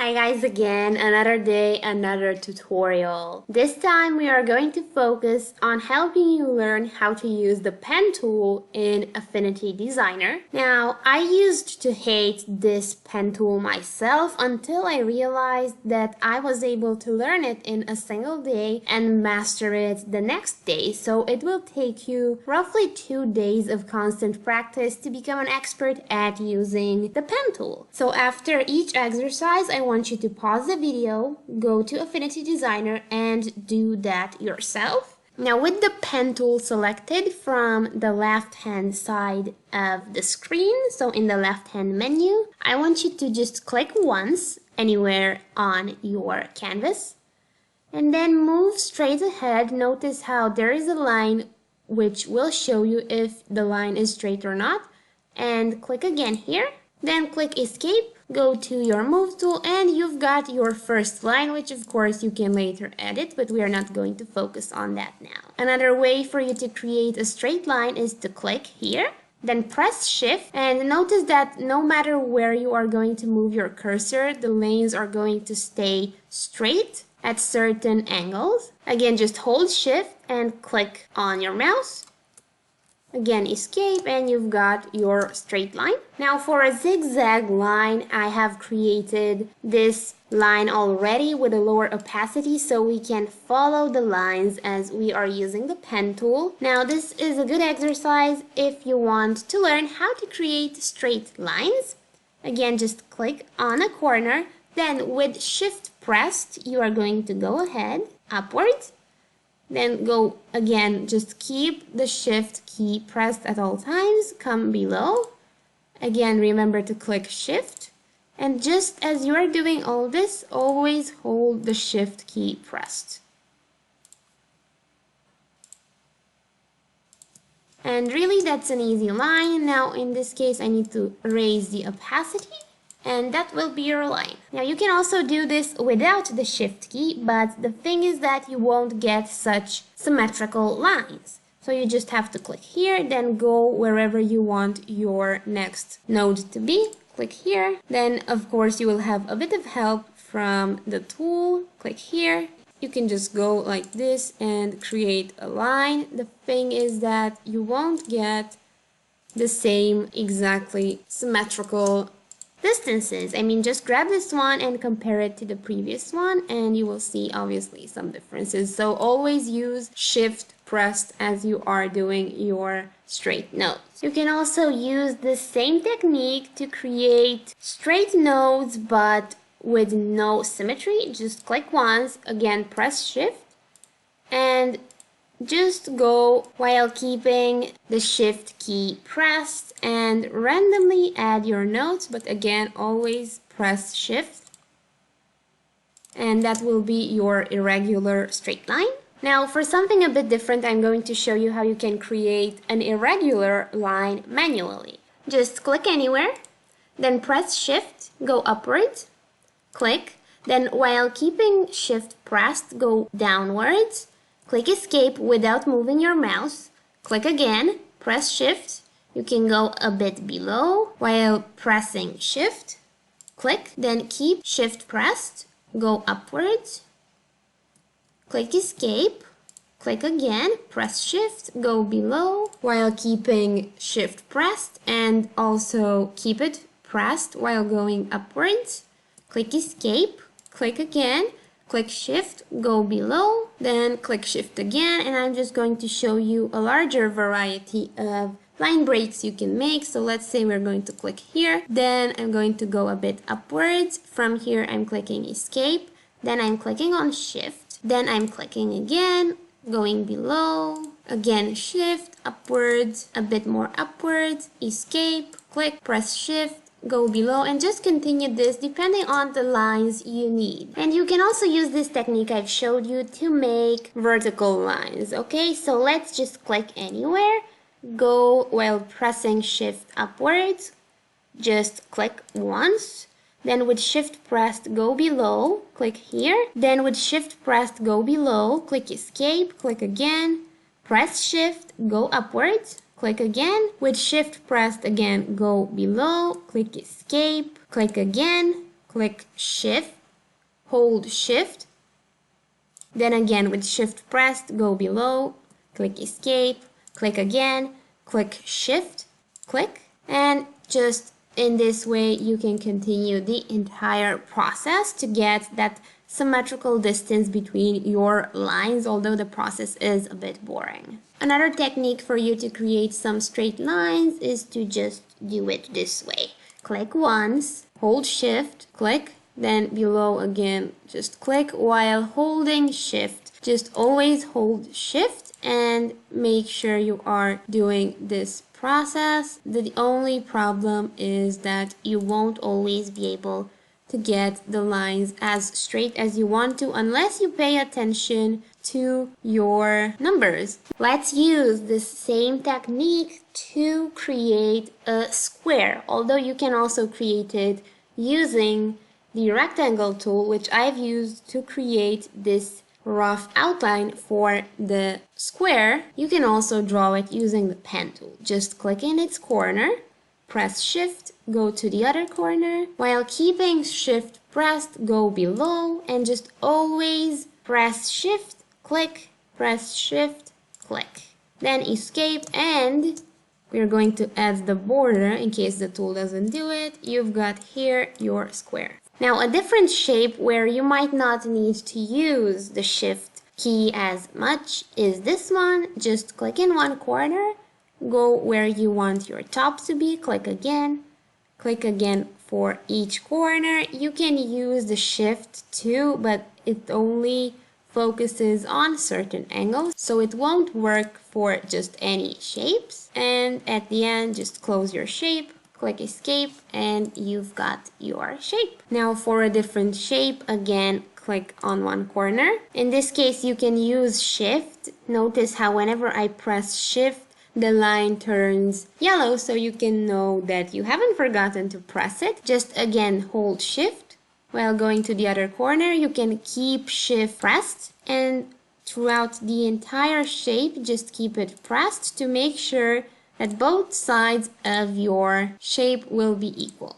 Hi guys again, another day, another tutorial. This time we are going to focus on helping you learn how to use the pen tool in Affinity Designer. Now, I used to hate this pen tool myself until I realized that I was able to learn it in a single day and master it the next day. So it will take you roughly 2 days of constant practice to become an expert at using the pen tool. So after each exercise, I want you to pause the video, go to Affinity Designer and do that yourself. Now with the pen tool selected from the left hand side of the screen, so in the left hand menu, I want you to just click once anywhere on your canvas and then move straight ahead. Notice how there is a line which will show you if the line is straight or not, and click again here. Then click escape, go to your move tool, and you've got your first line, which of course you can later edit, but we are not going to focus on that now. Another way for you to create a straight line is to click here, then press shift, and notice that no matter where you are going to move your cursor, the lanes are going to stay straight at certain angles. Again, just hold shift and click on your mouse. Again, escape, and you've got your straight line. Now for a zigzag line, I have created this line already with a lower opacity so we can follow the lines as we are using the pen tool. Now this is a good exercise if you want to learn how to create straight lines. Again, just click on a corner, then with shift pressed, you are going to go ahead upwards. Then go again, just keep the shift key pressed at all times, come below. Again, remember to click shift. And just as you are doing all this, always hold the shift key pressed. And really, that's an easy line. Now, in this case, I need to raise the opacity, and that will be your line. Now you can also do this without the shift key, but the thing is that you won't get such symmetrical lines. So you just have to click here, then go wherever you want your next node to be. Click here. Then of course you will have a bit of help from the tool. Click here. You can just go like this and create a line. The thing is that you won't get the same exactly symmetrical distances. I mean, just grab this one and compare it to the previous one and you will see obviously some differences. So always use shift pressed as you are doing your straight nodes. You can also use the same technique to create straight nodes but with no symmetry. Just click once, again press shift, and just go while keeping the shift key pressed and randomly add your nodes, but again always press shift, and that will be your irregular straight line. Now for something a bit different, I'm going to show you how you can create an irregular line manually. Just click anywhere, then press shift, go upwards, click, then while keeping shift pressed, go downwards. Click escape without moving your mouse. Click again, press shift. You can go a bit below while pressing shift. Click, then keep shift pressed. Go upwards. Click escape. Click again, press shift, go below while keeping shift pressed and also keep it pressed while going upwards. Click escape. Click again. Click shift, go below, then click shift again, and I'm just going to show you a larger variety of line breaks you can make. So let's say we're going to click here, then I'm going to go a bit upwards. From here I'm clicking escape, then I'm clicking on shift, then I'm clicking again, going below, again shift, upwards, a bit more upwards, escape, click, press shift, go below, and just continue this depending on the lines you need. And you can also use this technique I've showed you to make vertical lines. Okay, so let's just click anywhere, go while pressing shift upwards, just click once, then with shift pressed go below, click here, then with shift pressed go below, click escape, click again, press shift, go upwards, click again, with shift pressed again go below, click escape, click again, click Shift, hold Shift, then again with Shift pressed, go below, click Escape, click again, click Shift, click, and just in this way you can continue the entire process to get that symmetrical distance between your lines, although the process is a bit boring. Another technique for you to create some straight lines is to just do it this way. Click once, hold Shift, click, then below again just click while holding Shift. Just always hold Shift and make sure you are doing this process. The only problem is that you won't always be able to get the lines as straight as you want to unless you pay attention to your numbers. Let's use this same technique to create a square, although you can also create it using the rectangle tool, which I've used to create this rough outline for the square. You can also draw it using the pen tool. Just click in its corner, press Shift, go to the other corner. While keeping Shift pressed, go below and just always press Shift, click, press Shift, click. Then Escape, and we're going to add the border in case the tool doesn't do it. You've got here your square. Now a different shape where you might not need to use the Shift key as much is this one. Just click in one corner, go where you want your top to be, click again for each corner. You can use the Shift too, but it only focuses on certain angles, so it won't work for just any shapes. And at the end, just close your shape, click Escape, and you've got your shape. Now for a different shape, again, click on one corner. In this case, you can use Shift. Notice how whenever I press Shift, the line turns yellow, so you can know that you haven't forgotten to press it. Just again, hold Shift. While going to the other corner, you can keep Shift pressed, and throughout the entire shape, just keep it pressed to make sure that both sides of your shape will be equal.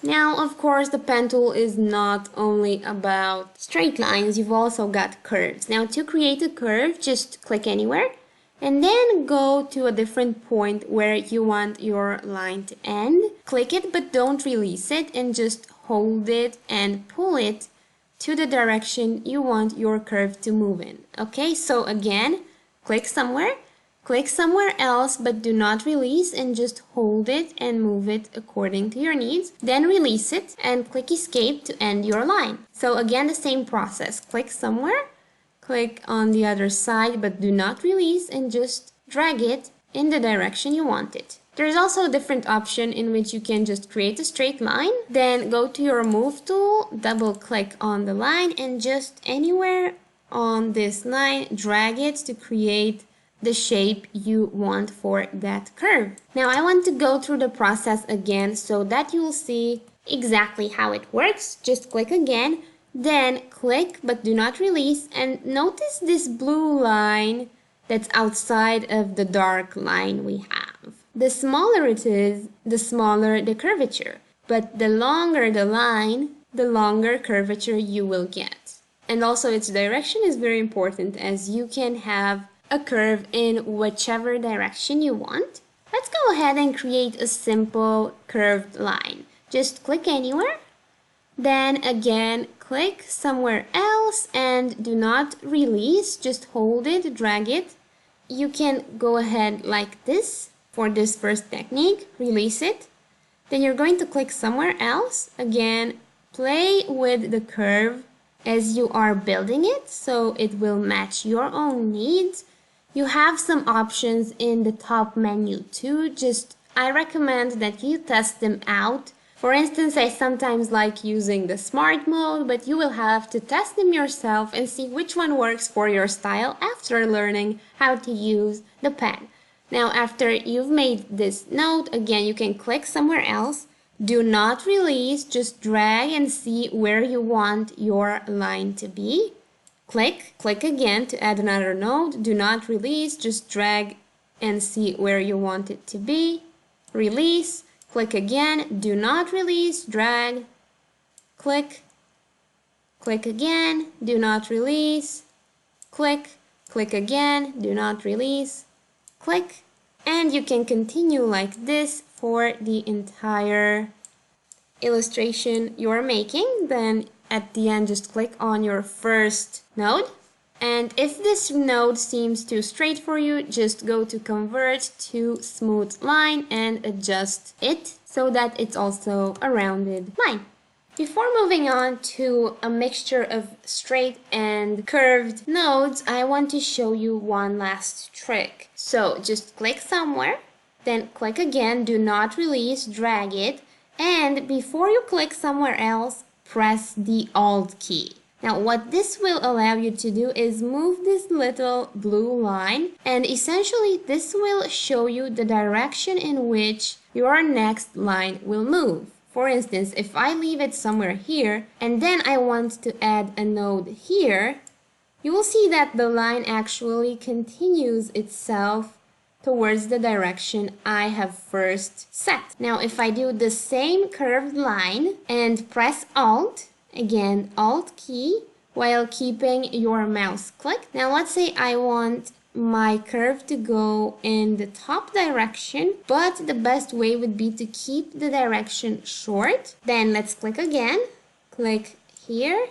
Now, of course, the pen tool is not only about straight lines, you've also got curves. Now, to create a curve, just click anywhere and then go to a different point where you want your line to end. Click it, but don't release it, and just hold it and pull it to the direction you want your curve to move in. Okay, so again, click somewhere else, but do not release, and just hold it and move it according to your needs. Then release it and click Escape to end your line. So again, the same process. Click somewhere, click on the other side, but do not release, and just drag it in the direction you want it. There's also a different option in which you can just create a straight line. Then go to your Move tool, double click on the line, and just anywhere on this line, drag it to create the shape you want for that curve. Now I want to go through the process again so that you'll see exactly how it works. Just click again, then click but do not release, and notice this blue line that's outside of the dark line we have. The smaller it is, the smaller the curvature, but the longer the line, the longer curvature you will get. And also its direction is very important, as you can have a curve in whichever direction you want. Let's go ahead and create a simple curved line. Just click anywhere, then again click somewhere else and do not release, just hold it, drag it. You can go ahead like this for this first technique, release it. Then you're going to click somewhere else, again play with the curve as you are building it so it will match your own needs. You have some options in the top menu too, just I recommend that you test them out. For instance, I sometimes like using the smart mode, but you will have to test them yourself and see which one works for your style after learning how to use the pen. Now, after you've made this note, again, you can click somewhere else. Do not release, just drag and see where you want your line to be. Click again to add another node. Do not release, just drag and see where you want it to be. Release, click again, do not release, drag, click, click again, do not release, click, click again, do not release, click, and you can continue like this for the entire illustration you're making. Then at the end, just click on your first node. And if this node seems too straight for you, just go to convert to smooth line and adjust it so that it's also a rounded line. Before moving on to a mixture of straight and curved nodes, I want to show you one last trick. So just click somewhere, then click again, do not release, drag it, and before you click somewhere else, press the Alt key. Now what this will allow you to do is move this little blue line, and essentially this will show you the direction in which your next line will move. For instance, if I leave it somewhere here and then I want to add a node here, you will see that the line actually continues itself towards the direction I have first set. Now if I do the same curved line and press Alt, again Alt key, while keeping your mouse clicked. Now let's say I want my curve to go in the top direction, but the best way would be to keep the direction short. Then let's click again, click here,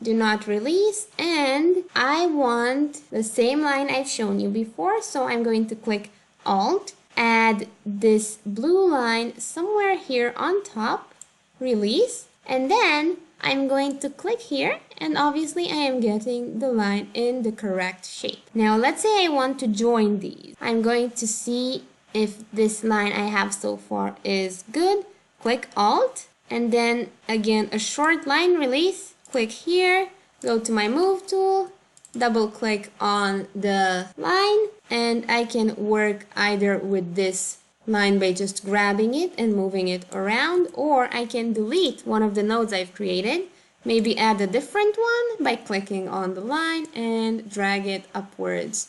do not release, and I want the same line I've shown you before, so I'm going to click Alt, add this blue line somewhere here on top, release, and then I'm going to click here, and obviously I am getting the line in the correct shape. Now let's say I want to join these. I'm going to see if this line I have so far is good. Click Alt, and then again a short line, release, click here, go to my move tool, double click on the line, and I can work either with this line by just grabbing it and moving it around, or I can delete one of the nodes I've created, maybe add a different one by clicking on the line and drag it upwards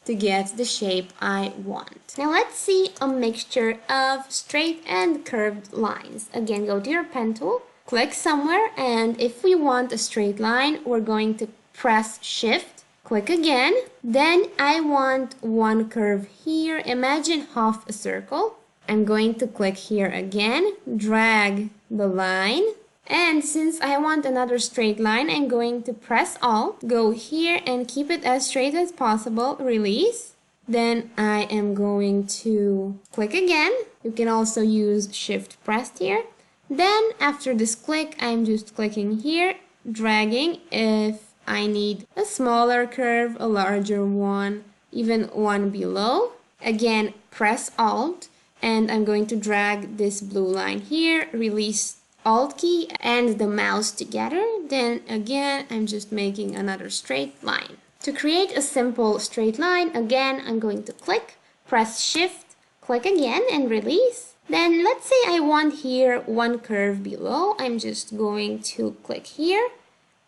to get the shape I want. Now let's see a mixture of straight and curved lines. Again, go to your pen tool, click somewhere, and if we want a straight line, we're going to press Shift, click again. Then I want one curve here. Imagine half a circle. I'm going to click here again, drag the line. And since I want another straight line, I'm going to press Alt, go here and keep it as straight as possible, release. Then I am going to click again. You can also use Shift pressed here. Then after this click, I'm just clicking here, dragging if I need a smaller curve, a larger one, even one below. Again, press Alt, and I'm going to drag this blue line here, release Alt key and the mouse together. Then again, I'm just making another straight line. To create a simple straight line, again, I'm going to click, press Shift, click again and release. Then let's say I want here one curve below. I'm just going to click here,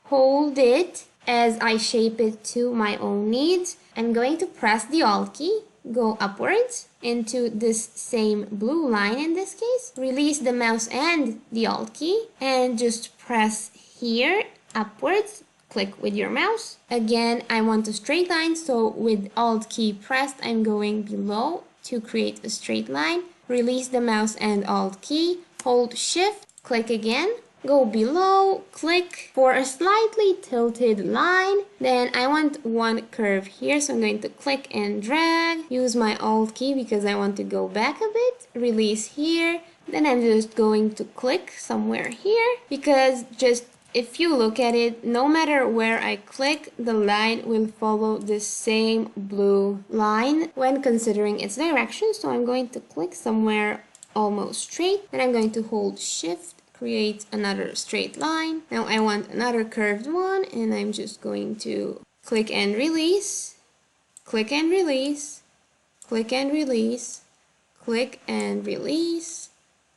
hold it as I shape it to my own needs. I'm going to press the Alt key, go upwards into this same blue line in this case, release the mouse and the Alt key, and just press here upwards, click with your mouse. Again, I want a straight line, so with Alt key pressed, I'm going below to create a straight line. Release the mouse and Alt key, hold Shift, click again, go below, click for a slightly tilted line. Then I want one curve here, so I'm going to click and drag, use my Alt key because I want to go back a bit, release here. Then I'm just going to click somewhere here because just if you look at it, no matter where I click, the line will follow the same blue line when considering its direction. So I'm going to click somewhere almost straight. Then I'm going to hold Shift, create another straight line. Now I want another curved one, and I'm just going to click and release, click and release, click and release, click and release,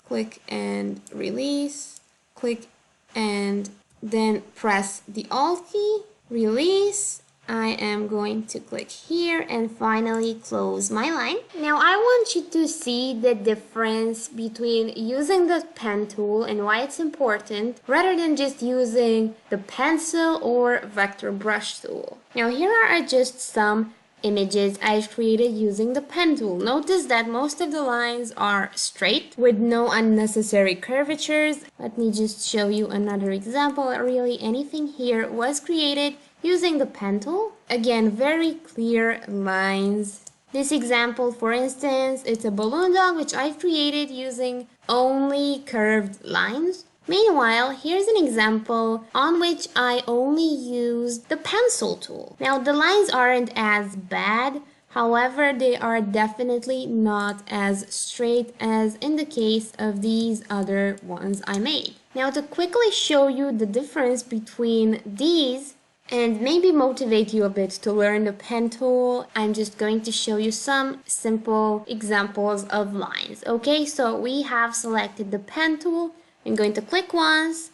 click and release, click and then press the Alt key, release, I am going to click here and finally close my line. Now I want you to see the difference between using the pen tool and why it's important rather than just using the pencil or vector brush tool. Now here are just some images I've created using the pen tool. Notice that most of the lines are straight with no unnecessary curvatures. Let me just show you another example. Really, anything here was created using the pen tool. Again, very clear lines. This example, for instance, it's a balloon dog which I've created using only curved lines. Meanwhile, here's an example on which I only used the pencil tool. Now, the lines aren't as bad, however, they are definitely not as straight as in the case of these other ones I made. Now, to quickly show you the difference between these and maybe motivate you a bit to learn the pen tool, I'm just going to show you some simple examples of lines. Okay, so we have selected the pen tool. I'm going to click once,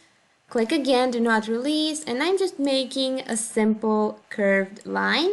click again, do not release, and I'm just making a simple curved line.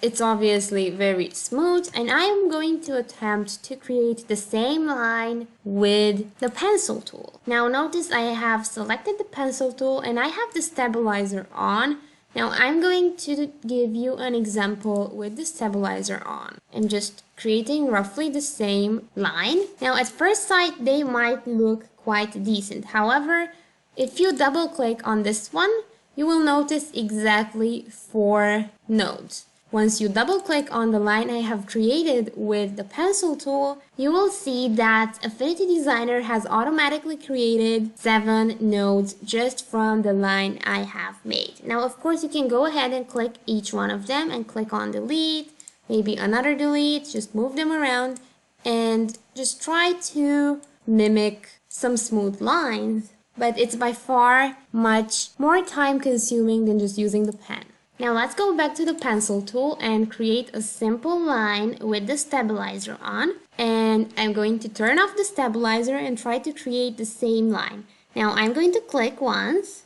It's obviously very smooth, and I am going to attempt to create the same line with the pencil tool. Now notice I have selected the pencil tool and I have the stabilizer on. Now I'm going to give you an example with the stabilizer on. I'm just creating roughly the same line. Now at first sight they might look quite decent. However, if you double click on this one, you will notice exactly 4 nodes. Once you double click on the line I have created with the pencil tool, you will see that Affinity Designer has automatically created 7 nodes just from the line I have made. Now, of course, you can go ahead and click each one of them and click on delete, maybe another delete, just move them around and just try to mimic some smooth lines. But it's by far much more time consuming than just using the pen. Now let's go back to the pencil tool and create a simple line with the stabilizer on. And I'm going to turn off the stabilizer and try to create the same line. Now I'm going to click once.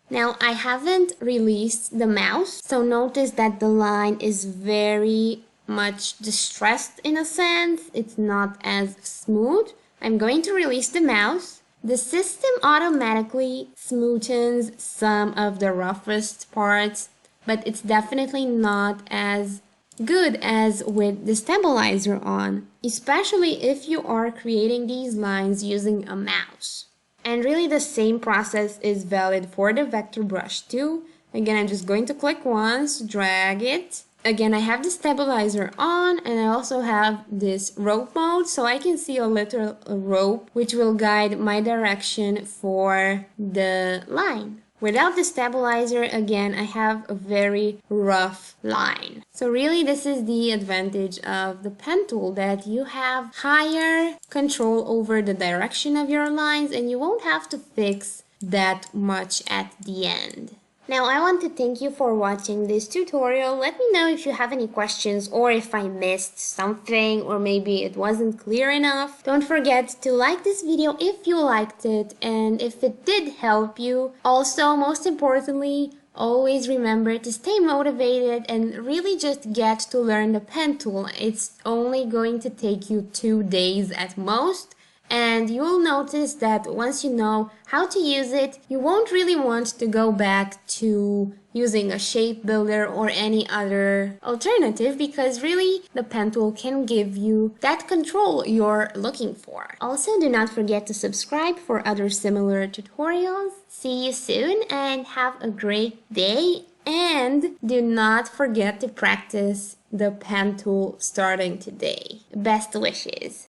Now I haven't released the mouse, so notice that the line is very much distressed in a sense. It's not as smooth. I'm going to release the mouse. The system automatically smoothens some of the roughest parts, but it's definitely not as good as with the stabilizer on, especially if you are creating these lines using a mouse. And really the same process is valid for the vector brush too. Again, I'm just going to click once, drag it. Again, I have the stabilizer on and I also have this rope mode, so I can see a little rope which will guide my direction for the line. Without the stabilizer, again, I have a very rough line. So really this is the advantage of the pen tool, that you have higher control over the direction of your lines and you won't have to fix that much at the end. Now I want to thank you for watching this tutorial. Let me know if you have any questions or if I missed something or maybe it wasn't clear enough. Don't forget to like this video if you liked it and if it did help you. Also, most importantly, always remember to stay motivated and really just get to learn the pen tool. It's only going to take you 2 days at most. And you will notice that once you know how to use it, you won't really want to go back to using a shape builder or any other alternative, because really the pen tool can give you that control you're looking for. Also, do not forget to subscribe for other similar tutorials. See you soon and have a great day. And do not forget to practice the pen tool starting today. Best wishes!